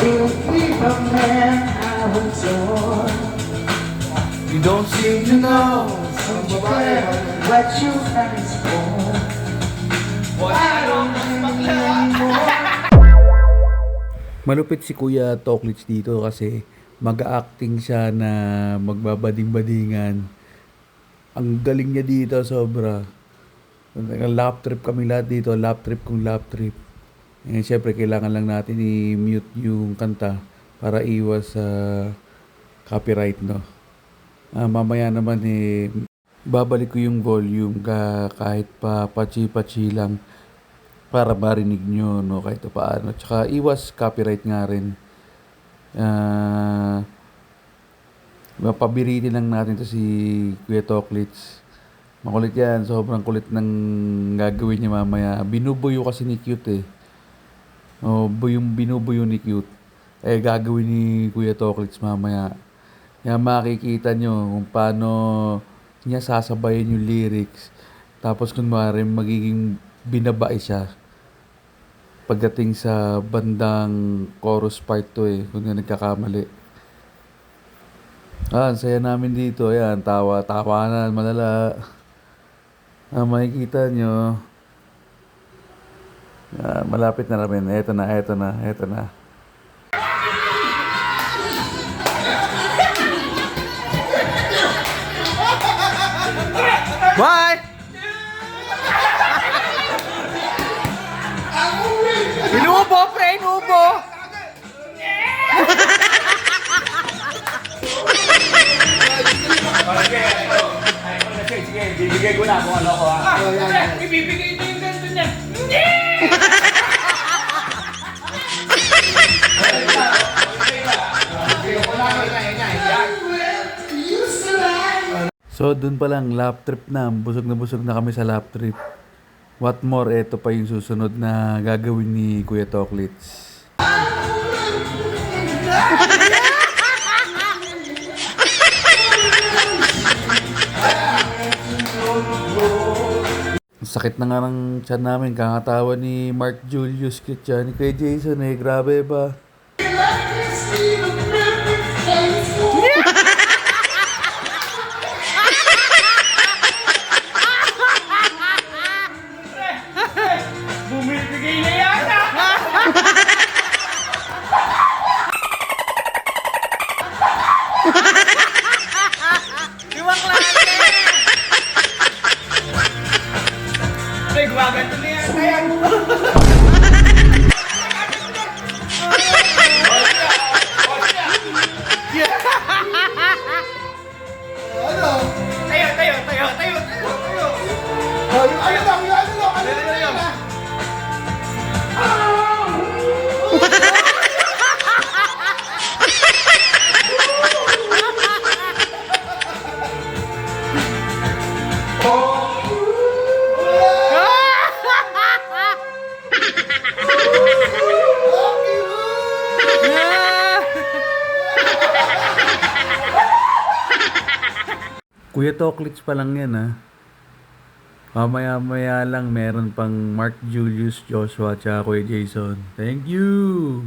Still be the man I was on. You don't seem to know since you left what you asked for. I don't need you anymore. Malupit si Kuya Toklits dito kasi mag-acting siya na magbabading-badingan. Ang galing niya dito, sobra. Lap trip kami lahat dito, lap trip kung lap trip. Eh, syempre, kailangan lang natin i-mute yung kanta para iwas sa copyright, no? Mamaya naman babalik ko yung volume kahit pa pachi-pachi lang para marinig nyo, no, kahit paano. Tsaka iwas copyright nga rin. Pabiritin lang natin to si Kuya Toklits. Makulit yan, sobrang kulit ng gagawin niya mamaya. Binubuyo kasi ni Cute eh. Binubuyo ni Cute. Gagawin ni Kuya Toklits mamaya. Yan makikita nyo kung paano niya sasabayin yung lyrics. Tapos kunwari magiging binabae siya pagdating sa bandang chorus part 2 eh, kung nga nagkakamali. Ang saya namin dito, ayan, tawanan, malala. Makikita nyo. Malapit na rin, eto na. Bye! Inubo, pre! Inubo! Sige, bibigay ko na kung ano ko ha. Ibibigay mo yung ganito niya. So, dun pa lang, lap trip na. Busog na kami sa lap trip. What more, eto pa yung susunod na gagawin ni Kuya Toklits. Sakit na nga ng tiyan namin, kakatawa ni Mark Julius, cute siya. Ni Kuya Jason grabe ba? Bumibigay na yata! Iwang klase! Ay, gumaganto na yata yan! Kuya Toklits pa lang yan ha. Mamaya-maya lang meron pang Mark Julius, Joshua, tsaka Kuya Jason. Thank you!